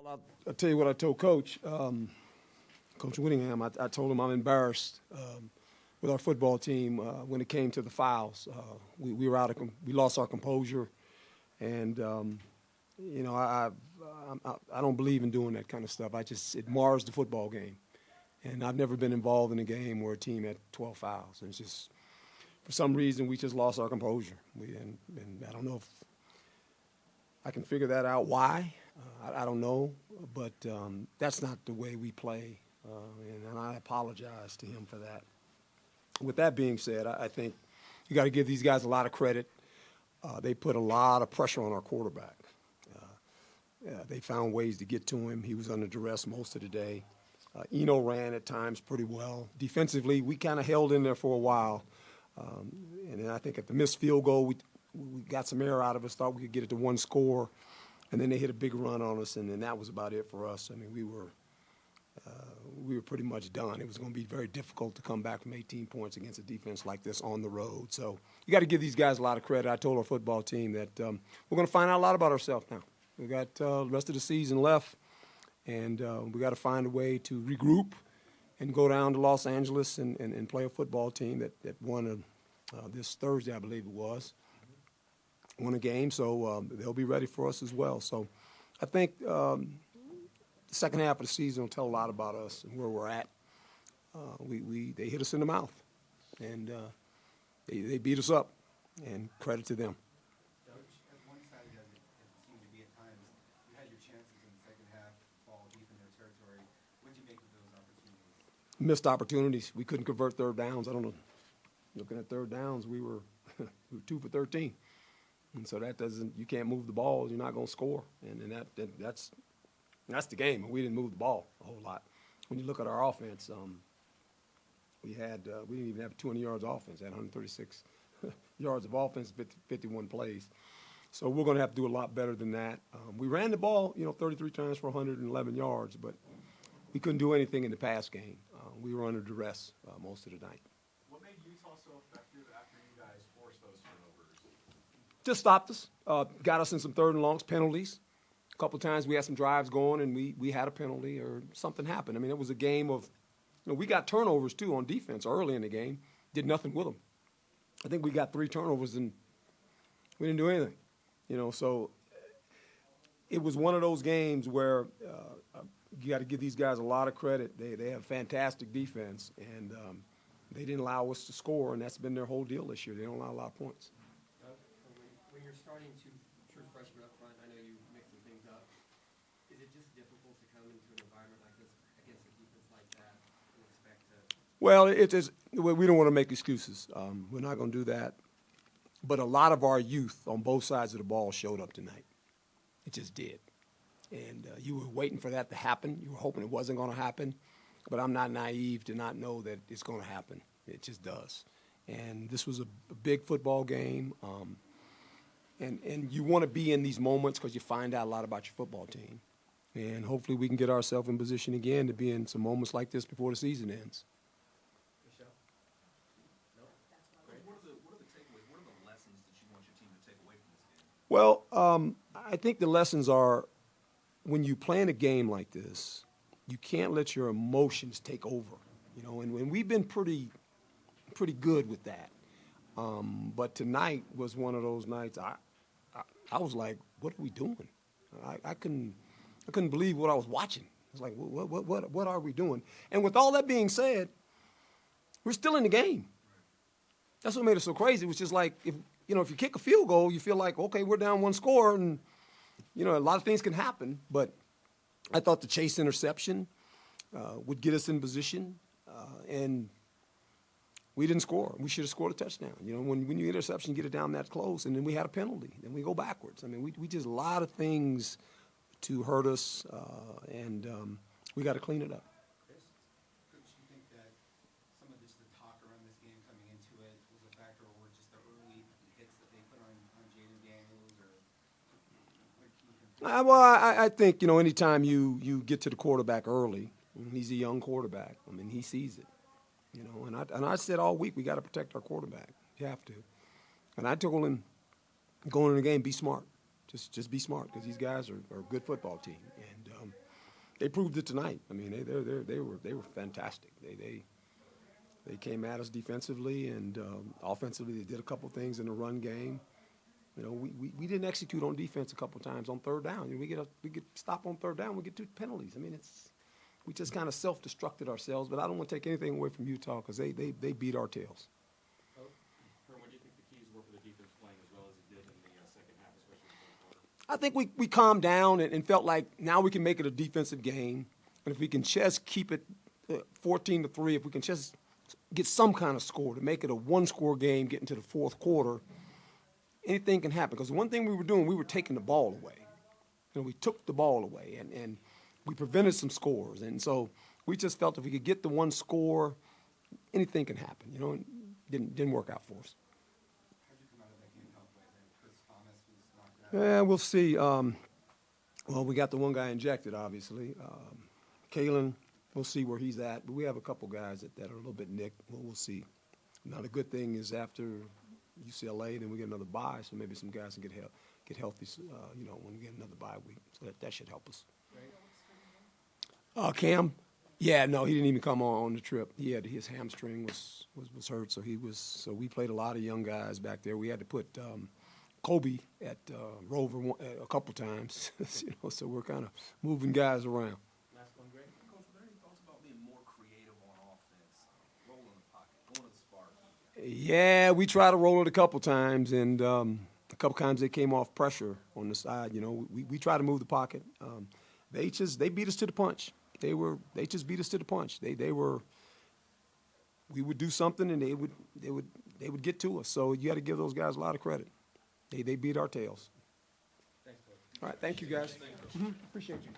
I'll tell you what I told Coach. Coach Whittingham, I told him I'm embarrassed with our football team when it came to the fouls. We were we lost our composure, and you know I don't believe in doing that kind of stuff. It mars the football game, and I've never been involved in a game where a team had 12 fouls. And it's just for some reason we just lost our composure. And I don't know if I can figure that out why. I don't know, but that's not the way we play, and I apologize to him for that. With that being said, I think you got to give these guys a lot of credit. They put a lot of pressure on our quarterback. They found ways to get to him. He was under duress most of the day. Eno ran at times pretty well. Defensively, we kind of held in there for a while, and then I think at the missed field goal, we got some air out of us, thought we could get it to one score. And then they hit a big run on us, and then that was about it for us. I mean, we were pretty much done. It was going to be very difficult to come back from 18 points against a defense like this on the road. So you got to give these guys a lot of credit. I told our football team that we're going to find out a lot about ourselves now. We got the rest of the season left, and we got to find a way to regroup and go down to Los Angeles and play a football team that won this Thursday, I believe it was. Won a game, so they'll be ready for us as well. So I think the second half of the season will tell a lot about us and where we're at. They hit us in the mouth, and they beat us up, and credit to them. Coach, as one-sided as it seemed to be at times, you had your chances in the second half fall deep in their territory. What did you make of those opportunities? Missed opportunities. We couldn't convert third downs. I don't know. Looking at third downs, we were 2 for 13. And so you can't move the ball, you're not going to score. And that's the game. We didn't move the ball a whole lot. When you look at our offense, we didn't even have 200 yards offense, had 136 yards of offense, 51 plays. So we're going to have to do a lot better than that. We ran the ball, 33 times for 111 yards, but we couldn't do anything in the pass game. We were under duress most of the night. What made Utah so effective after you guys forced those turnovers? Just stopped us, got us in some third and longs, penalties. A couple of times we had some drives going, and we had a penalty or something happened. I mean, it was a game of, we got turnovers, too, on defense early in the game. Did nothing with them. I think we got 3 turnovers, and we didn't do anything. So it was one of those games where you got to give these guys a lot of credit. They have fantastic defense, and they didn't allow us to score, and that's been their whole deal this year. They don't allow a lot of points. When you're starting 2 true freshmen up front, I know you mixing things up. Is it just difficult to come into an environment like this against a defense like that and expect to? Well, we don't want to make excuses. We're not going to do that. But a lot of our youth on both sides of the ball showed up tonight. It just did. And you were waiting for that to happen. You were hoping it wasn't going to happen. But I'm not naive to not know that it's going to happen. It just does. And this was a big football game. And you want to be in these moments because you find out a lot about your football team. And hopefully we can get ourselves in position again to be in some moments like this before the season ends. Michelle? No? What are the takeaways? What are the lessons that you want your team to take away from this game? Well, I think the lessons are when you play in a game like this, you can't let your emotions take over. And we've been pretty good with that. But tonight was one of those nights I was like, what are we doing? I couldn't believe what I was watching. I was like, what are we doing? And with all that being said, we're still in the game. That's what made it so crazy. It was just like, if you kick a field goal, you feel like, okay, we're down 1 score, and, a lot of things can happen. But I thought the chase interception would get us in position, and we didn't score. We should have scored a touchdown. When you interception, you get it down that close, and then we had a penalty. Then we go backwards. I mean, we did a lot of things to hurt us, and we got to clean it up. Chris, do you think that some of the talk around this game coming into it was a factor, or just the early hits that they put on Jaden Daniels? Well, I think, anytime you get to the quarterback early, he's a young quarterback. I mean, he sees it. And I said all week we got to protect our quarterback. You have to. And I told him, going in the game, be smart. Just be smart, because these guys are a good football team. And they proved it tonight. I mean, they were fantastic. They came at us defensively and offensively. They did a couple things in the run game. You know, we didn't execute on defense a couple times on third down. You know, we get stopped on third down, we get 2 penalties. I mean, we just kind of self-destructed ourselves. But I don't want to take anything away from Utah because they beat our tails. What do you think the keys were for the defense playing as well as it did in the second half, especially in the fourth quarter? I think we calmed down and felt like now we can make it a defensive game. And if we can just keep it 14-3, if we can just get some kind of score to make it a one-score game, get into the fourth quarter, anything can happen. Because the one thing we were doing, we were taking the ball away. You know, we took the ball away, and we prevented some scores. And so we just felt if we could get the one score, anything can happen. You know, and didn't work out for us. How'd you come out of that game health-wise? Chris Thomas was knocked out. Yeah, we'll see. Well, we got the one guy injected, obviously. Kalen, we'll see where he's at. But we have a couple guys that are a little bit nicked. Well, we'll see. Now, the good thing is after UCLA, then we get another bye, so maybe some guys can get healthy, you know, when we get another bye week. So that should help us. Cam? Yeah, no, he didn't even come on the trip. He had his hamstring was hurt, so we played a lot of young guys back there. We had to put Kobe at Rover a couple times, you know, so we're kind of moving guys around. Last one, Greg. Coach, were there any thoughts about being more creative on offense, rolling the pocket, going to the spark? Yeah, we tried to roll it a couple times, and a couple times they came off pressure on the side. You know, we tried to move the pocket. They beat us to the punch. They just beat us to the punch. We would do something and they would get to us. So you got to give those guys a lot of credit. They beat our tails. Thanks, Coach. All right, thank you guys. Appreciate you.